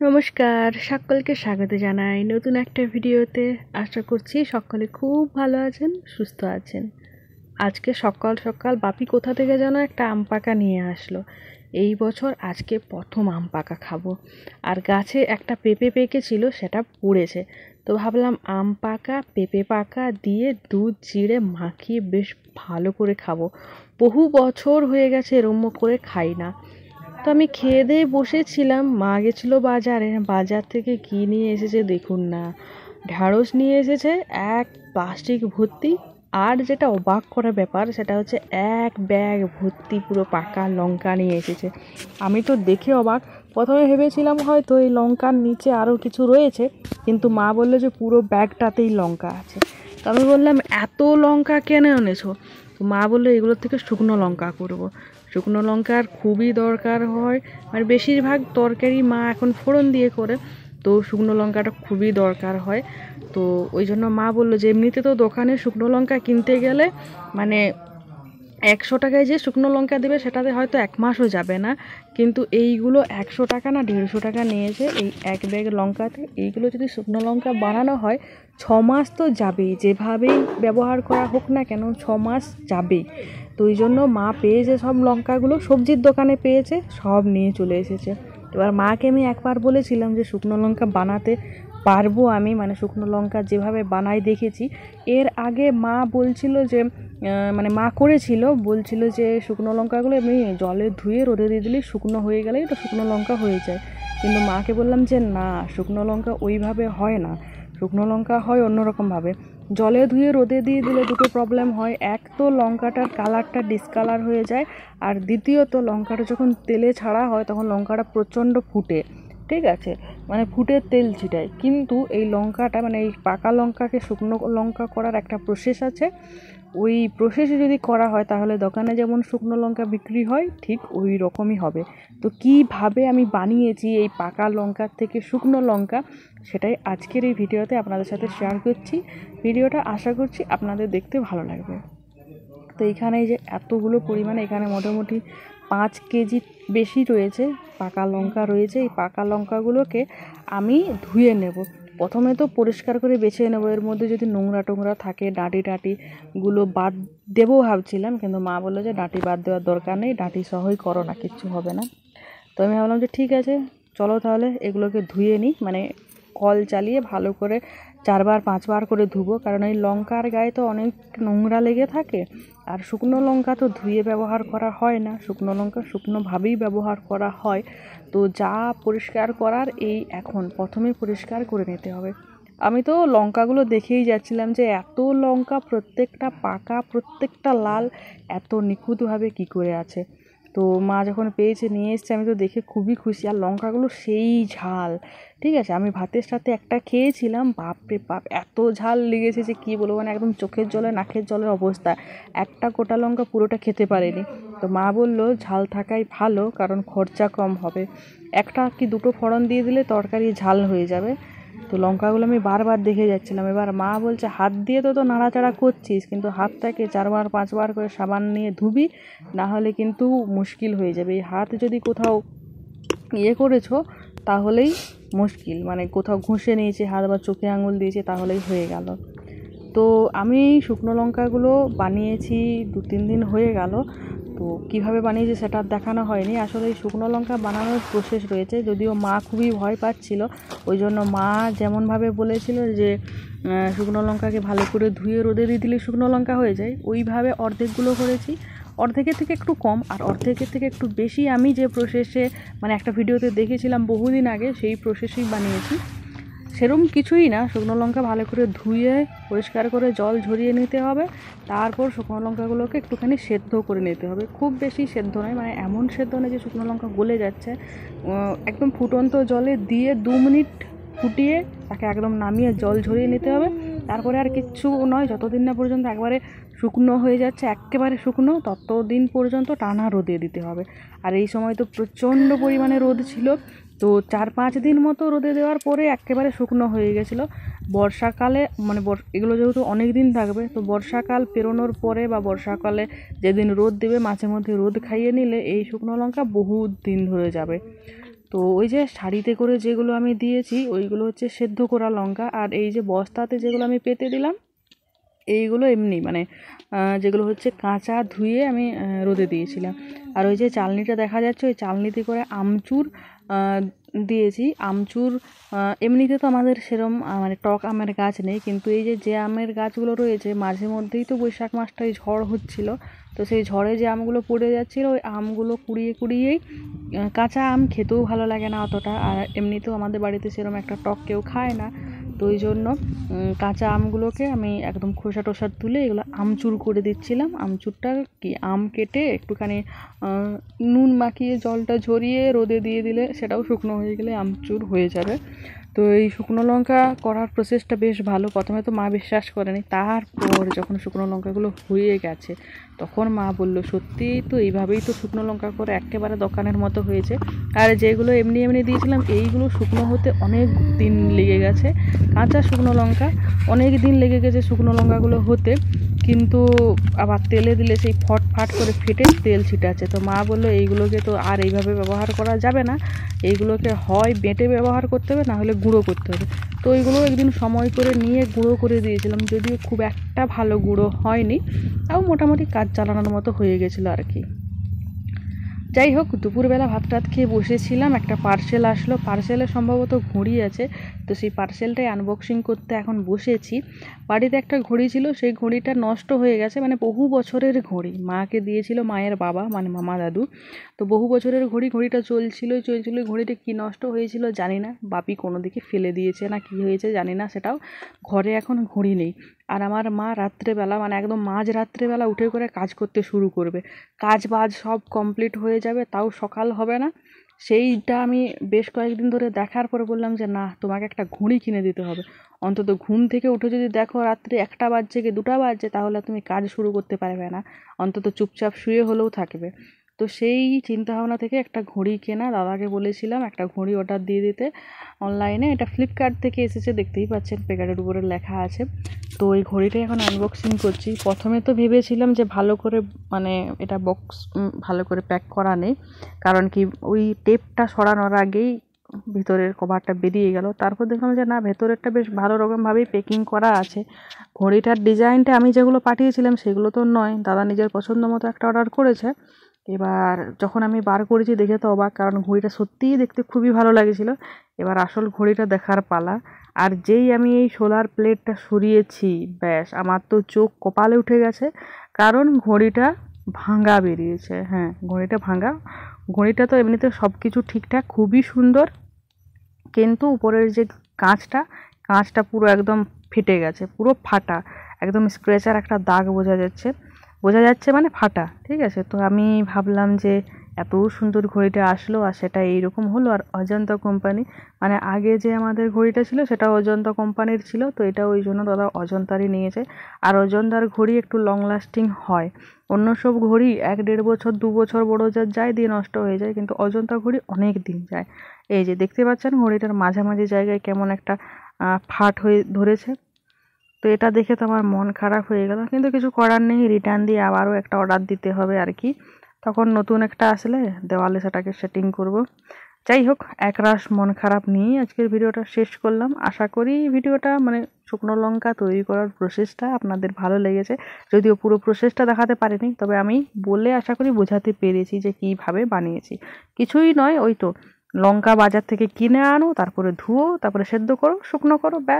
নমস্কার, সকলকে স্বাগত জানাই নতুন একটা ভিডিওতে। আশা করছি সকলে খুব ভালো আছেন, সুস্থ আছেন। আজকে সকাল সকাল বাপি কোথা থেকে যেন একটা আম পাকা নিয়ে আসলো। এই বছর আজকে প্রথম আম পাকা খাবো। আর গাছে একটা পেঁপে পেকেছিল, সেটা পড়েছে। তো ভাবলাম আম পাকা পেঁপে পাকা দিয়ে দুধ চিড়ে মাখিয়ে বেশ ভালো করে খাবো। বহু বছর হয়ে গেছে এরম করে খাই না। তো আমি খেয়ে দিয়ে বসেছিলাম, মা গেছিলো বাজারে। বাজার থেকে কী নিয়ে এসেছে দেখুন না, ঢ্যাঁড়স নিয়ে এসেছে এক প্লাস্টিক ভর্তি। আর যেটা অবাক করা ব্যাপার সেটা হচ্ছে এক ব্যাগ ভর্তি পুরো পাকা লঙ্কা নিয়ে এসেছে। আমি তো দেখে অবাক। প্রথমে ভেবেছিলাম হয়তো এই লঙ্কার নিচে আরও কিছু রয়েছে, কিন্তু মা বললো যে পুরো ব্যাগটাতেই লঙ্কা আছে। তো আমি বললাম এত লঙ্কা কেন এনেছো? তো মা বললো এগুলোর থেকে শুকনো লঙ্কা করবো। শুকনো লঙ্কার খুবই দরকার হয়, মানে বেশিরভাগ তরকারি মা এখন ফোড়ন দিয়ে করে, তো শুকনো লঙ্কাটা খুবই দরকার হয়। তো ওই জন্য মা বললো যে এমনিতে তো দোকানে শুকনো লঙ্কা কিনতে গেলে মানে 100 টাকায় যে শুকনো লঙ্কা দেবে সেটাতে হয়তো 1 মাসও যাবে না, কিন্তু এইগুলো 100 টাকা না 150 টাকা নিয়েছে এই এক ব্যাগ লঙ্কাতে। এইগুলো যদি শুকনো লঙ্কা বানানো হয় 6 মাস তো যাবেই, যেভাবেই ব্যবহার করা হোক না কেন 6 মাস যাবেই। তো ওই জন্য মা পেয়েছে সব লঙ্কাগুলো, সবজির দোকানে পেয়েছে, সব নিয়ে চলে এসেছে। এবার মাকে আমি একবার বলেছিলাম যে শুকনো লঙ্কা বানাতে পারবো আমি, মানে শুকনো লঙ্কা যেভাবে বানাই দেখেছি। এর আগে মা বলছিল যে মানে মা করেছিল, বলছিল যে শুকনো লঙ্কাগুলো এমনি জলে ধুয়ে রোদে দিয়ে দিলেই শুকনো হয়ে গেলেই তো শুকনো লঙ্কা হয়ে যায়। কিন্তু মাকে বললাম যে না, শুকনো লঙ্কা ওইভাবে হয় না, শুকনো লঙ্কা হয় অন্যরকমভাবে। জলে ধুয়ে রোদে দিয়ে দিলে দুটো প্রবলেম হয়, এক তো লঙ্কাটার কালারটা ডিসকালার হয়ে যায়, আর দ্বিতীয়ত লঙ্কাটা যখন তেলে ছাড়া হয় তখন লঙ্কাটা প্রচণ্ড ফুটে, ঠিক আছে, মানে ফুটে তেল ছিটায়। কিন্তু এই লঙ্কাটা মানে এই পাকা লঙ্কাকে শুকনো লঙ্কা করার একটা প্রসেস আছে। ওই প্রসেসে যদি করা হয় তাহলে দোকানে যেমন শুকনো লঙ্কা বিক্রি হয় ঠিক ওই রকমই হবে। তো কীভাবে আমি বানিয়েছি এই পাকা লঙ্কার থেকে শুকনো লঙ্কা, সেটাই আজকের এই ভিডিওতে আপনাদের সাথে শেয়ার করছি। ভিডিওটা আশা করছি আপনাদের দেখতে ভালো লাগবে। তো এইখানে যে এতগুলো পরিমাণে, এখানে মোটামুটি 5 কেজি বেশি রয়েছে পাকা লঙ্কা রয়েছে। এই পাকা লঙ্কাগুলোকে আমি ধুয়ে নেব। প্রথমে তো পরিষ্কার করে বেছে নেবো, এর মধ্যে যদি নোংরা টোংরা থাকে ডাঁটিগুলো বাদ দেবো ভাবছিলাম, কিন্তু মা বললো যে ডাঁটি বাদ দেওয়ার দরকার নেই, ডাঁটি সহই করো না, কিচ্ছু হবে না। তো আমি ভাবলাম যে ঠিক আছে, চলো তাহলে এগুলোকে ধুয়ে নিই, মানে কল চালিয়ে ভালো করে 4বার 5বার করে ধুবো, কারণ এই লঙ্কার গায়ে তো অনেক নোংরা লেগে থাকে। আর শুকনো লঙ্কা তো ধুয়ে ব্যবহার করা হয় না, শুকনো লঙ্কা শুকনোভাবেই ব্যবহার করা হয়। তো যা পরিষ্কার করার এই এখন প্রথমে পরিষ্কার করে নিতে হবে। আমি তো লঙ্কাগুলো দেখেই যাচ্ছিলাম যে এত লঙ্কা, প্রত্যেকটা পাকা প্রত্যেকটা লাল, এত নিখুঁতভাবে কী করে আছে। তো মা যখন পেয়েছে নিয়ে এসছে, আমি তো দেখে খুবই খুশি। আর লঙ্কাগুলো সেই ঝাল, ঠিক আছে। আমি ভাতের সাথে একটা খেয়েছিলাম, বাপরে বাপ এত ঝাল লেগেছে যে কী বলবো, মানে একদম চোখের জলে নাকের জলের অবস্থা। একটা গোটা লঙ্কা পুরোটা খেতে পারিনি। তো মা বললো ঝাল থাকাই ভালো, কারণ খরচা কম হবে, একটা কি দুটো ফোড়ন দিয়ে দিলে তরকারি ঝাল হয়ে যাবে। তো লঙ্কাগুলো আমি বারবার দেখে যাচ্ছিলাম। এবার মা বলছে হাত দিয়ে তো নাড়াচাড়া করছিস, কিন্তু হাতটাকে 4বার 5বার করে সাবান নিয়ে ধুবি, না হলে কিন্তু মুশকিল হয়ে যাবে। এই হাত যদি কোথাও করেছো তাহলেই মুশকিল, মানে কোথাও ঘষে নিয়েছে হাত বা চোখে আঙুল দিয়েছে তাহলেই হয়ে গেল। তো আমি শুকনো লঙ্কাগুলো বানিয়েছি 2-3 দিন হয়ে গেল। তো কীভাবে বানিয়েছি সেটা দেখানো হয়নি। আসলে এই শুকনো লঙ্কা বানানোর প্রসেস রয়েছে, যদিও মা খুবই ভয় পাচ্ছিল। ওই জন্য মা যেমনভাবে বলেছিল যে শুকনো লঙ্কাকে ভালো করে ধুয়ে রোদে দিয়ে দিলে শুকনো লঙ্কা হয়ে যায়, ওইভাবে অর্ধেকগুলো করেছি। অর্ধেকের থেকে একটু কম আর অর্ধেকের থেকে একটু বেশি আমি যে প্রসেসে মানে একটা ভিডিওতে দেখেছিলাম বহুদিন আগে, সেই প্রসেসেই বানিয়েছি। সেরকম কিছুই না, শুকনো লঙ্কা ভালো করে ধুয়ে পরিষ্কার করে জল ঝরিয়ে নিতে হবে। তারপর শুকনো লঙ্কাগুলোকে একটুখানি সেদ্ধ করে নিতে হবে, খুব বেশি সেদ্ধ নয়, মানে এমন সেদ্ধ নয় যে শুকনো লঙ্কা গলে যাচ্ছে। একদম ফুটন্ত জলে দিয়ে 2 মিনিট ফুটিয়ে তাকে একদম নামিয়ে জল ঝরিয়ে নিতে হবে। তারপরে আর কিচ্ছু নয়, যতদিন না পর্যন্ত একবারে শুকনো হয়ে যাচ্ছে, একেবারে শুকনো, ততদিন পর্যন্ত টানা রোদে দিতে হবে। আর এই সময় তো প্রচণ্ড পরিমাণে রোদ ছিল। তো 4-5 দিন মতো রোদে দেওয়ার পরে একেবারে শুকনো হয়ে গেছিলো। বর্ষাকালে মানে এগুলো যেহেতু অনেক দিন থাকবে, তো বর্ষাকাল পেরোনোর পরে বা বর্ষাকালে যেদিন রোদ দেবে মাঝে মধ্যে রোদ খাইয়ে নিলে এই শুকনো লঙ্কা বহুত দিন ধরে যাবে। তো ওই যে শাড়িতে করে যেগুলো আমি দিয়েছি ওইগুলো হচ্ছে সেদ্ধ করা লঙ্কা, আর এই যে বস্তাতে যেগুলো আমি পেতে দিলাম এইগুলো এমনি মানে যেগুলো হচ্ছে কাঁচা ধুয়ে আমি রোদে দিয়েছিলাম। আর ওই যে চালনিটা দেখা যাচ্ছে ওই চালনিতে করে আমচুর দিয়েছি। আমচুর এমনিতে তো আমাদের সেরম মানে টক আমের গাছ নেই, কিন্তু এই যে আমের গাছগুলো রয়েছে মাঝে মধ্যেই তো বৈশাখ মাসটায় ঝড় হচ্ছিল, তো সেই ঝড়ে যে আমগুলো পড়ে যাচ্ছিলো ওই আমগুলো কুড়িয়েই কাঁচা আম খেতেও ভালো লাগে না অতটা, আর এমনিতেও আমাদের বাড়িতে সেরকম একটা টক কেউ খায় না, তো ওই জন্য কাঁচা আমগুলোকে আমি একদম খোসা টোসা তুলে এগুলো আমচুর করে দিচ্ছিলাম। আমচুরটা কি আম কেটে একটুখানি নুন মাখিয়ে জলটা ঝরিয়ে রোদে দিয়ে দিলে সেটাও শুকনো হয়ে গেলে আমচুর হয়ে যাবে। তো এই শুকনো লঙ্কা করার প্রসেসটা বেশ ভালো। প্রথমে তো মা বিশ্বাস করেনি, তারপর যখন শুকনো লঙ্কাগুলো হয়ে গেছে তখন মা বলল সত্যিই তো এইভাবেই তো শুকনো লঙ্কা করে একেবারে দোকানের মতো হয়েছে। আর যেগুলো এমনি দিয়েছিলাম এইগুলো শুকনো হতে অনেক দিন লেগে গেছে, কাঁচা শুকনো লঙ্কা অনেক দিন লেগে গেছে শুকনো লঙ্কাগুলো হতে, কিন্তু আবার তেলে দিলে সেই ফটফাট করে ফেটে তেল ছিটাচ্ছে। তো মা বললো এইগুলোকে তো আর এইভাবে ব্যবহার করা যাবে না, এইগুলোকে হয় বেটে ব্যবহার করতে হবে না হলে গুঁড়ো করতে হবে। তো ওইগুলো একদিন সময় করে নিয়ে গুঁড়ো করে দিয়েছিলাম, যদিও খুব একটা ভালো গুঁড়ো হয়নি, তাও মোটামুটি কাজ চালানোর মতো হয়ে গেছিলো আর কি। যাই হোক, দুপুরবেলা ভাত টাত খেয়ে বসেছিলাম, একটা পার্সেল আসলো, পার্সেলে সম্ভবত ঘড়ি আছে, তো সেই পার্সেলটাই আনবক্সিং করতে এখন বসেছি। বাড়িতে একটা ঘড়ি ছিল, সেই ঘড়িটা নষ্ট হয়ে গেছে, মানে বহু বছরের ঘড়ি, মাকে দিয়েছিল মায়ের বাবা মানে মামা দাদু। তো বহু বছরের ঘড়িটা চলছিল, ঘড়িটা কি নষ্ট হয়েছিল জানি না, বাপি কোনো দিকে ফেলে দিয়েছে না কি হয়েছে জানি না, সেটাও ঘরে এখন ঘড়ি নেই। আর আমার মা রাত্রেবেলা মানে একদম মাঝ রাত্রেবেলা উঠে করে কাজ করতে শুরু করবে, কাজ বাজ সব কমপ্লিট হয়ে যাবে তাও সকাল হবে না। সেইটা আমি বেশ কয়েকদিন ধরে দেখার পরে বললাম যে না, তোমাকে একটা ঘড়ি কিনে দিতে হবে, অন্তত ঘুম থেকে উঠে যদি দেখো রাত্রি 1টা বাজছে কি 2টা বাজছে তাহলে তুমি কাজ শুরু করতে পারবে না, অন্তত চুপচাপ শুয়ে হলেও থাকবে। তো সেই চিন্তাভাবনা থেকে একটা ঘড়ি কেনা, দাদাকে বলেছিলাম একটা ঘড়ি অর্ডার দিয়ে দিতে অনলাইনে, এটা ফ্লিপকার্ট থেকে এসেছে, দেখতেই পাচ্ছেন প্যাকেটের উপরে লেখা আছে। তো এই ঘড়িটা এখন আনবক্সিং করছি। প্রথমে তো ভেবেছিলাম যে ভালো করে মানে এটা বক্স ভালো করে প্যাক করা নেই, কারণ কি ওই টেপটা সরানোর আগেই ভিতরের কভারটা বেরিয়ে গেল। তারপর দেখলাম যে না, ভেতরেরটা বেশ ভালো রকমভাবেই প্যাকিং করা আছে। ঘড়িটার ডিজাইনটা আমি যেগুলো পাঠিয়েছিলাম সেগুলো তো নয়, দাদা নিজের পছন্দ মতো একটা অর্ডার করেছে। এবার যখন আমি বার করেছি দেখে তো অবাক, কারণ ঘড়িটা সত্যিই দেখতে খুবই ভালো লাগছিল। এবার আসল ঘড়িটা দেখার পালা। আর যেই আমি এই সোলার প্লেটটা সরিয়েছি ব্যাস আমার তো চোখ কপালে উঠে গেছে, কারণ ঘড়িটা ভাঙা বেরিয়েছে। হ্যাঁ, ঘড়িটা ভাঙা। ঘড়িটা তো এমনিতে সব কিছু ঠিকঠাক খুবই সুন্দর, কিন্তু উপরের যে কাঁচটা পুরো একদম ফেটে গেছে, পুরো ফাটা, একদম স্ক্র্যাচার একটা দাগ বোঝা যাচ্ছে মানে ফাটা, ঠিক আছে। তো আমি ভাবলাম যে এত সুন্দর ঘড়িটা আসলো আর সেটা এইরকম হলো। আর অজন্তা কোম্পানি, মানে আগে যে আমাদের ঘড়িটা ছিল সেটা অজন্তা কোম্পানির ছিল, তো এটা ওই জন্য দাদা অজন্তারই নিয়েছে। আর অজন্তার ঘড়ি একটু লং লাস্টিং হয়, অন্য সব ঘড়ি 1-1.5 বছর 2 বছর বড় যায় দিয়ে নষ্ট হয়ে যায়, কিন্তু অজন্তা ঘড়ি অনেক দিন যায়। এই যে দেখতে পাচ্ছেন ঘড়িটার মাঝামাঝি জায়গায় কেমন একটা ফাট হয়ে ধরেছে। তো এটা দেখে তো আমার মন খারাপ হয়ে গেল, কিন্তু কিছু করার নেই, রিটার্ন দিয়ে আবারও একটা অর্ডার দিতে হবে আর কি। তখন নতুন একটা আসলে দেওয়ালে সেটাকে সেটিং করব। যাই হোক, একরাশ মন খারাপ নিয়েই আজকের ভিডিওটা শেষ করলাম। আশা করি ভিডিওটা মানে শুকনো লঙ্কা তৈরি করার প্রসেসটা আপনাদের ভালো লেগেছে, যদিও পুরো প্রসেসটা দেখাতে পারিনি, তবে আমি বলে আশা করি বোঝাতে পেরেছি যে কীভাবে বানিয়েছি। কিছুই নয়, ওই তো লঙ্কা বাজার থেকে কিনে আনো, তারপরে ধুও, তারপরে সেদ্ধ করো, শুকনো করো, ব্যাস।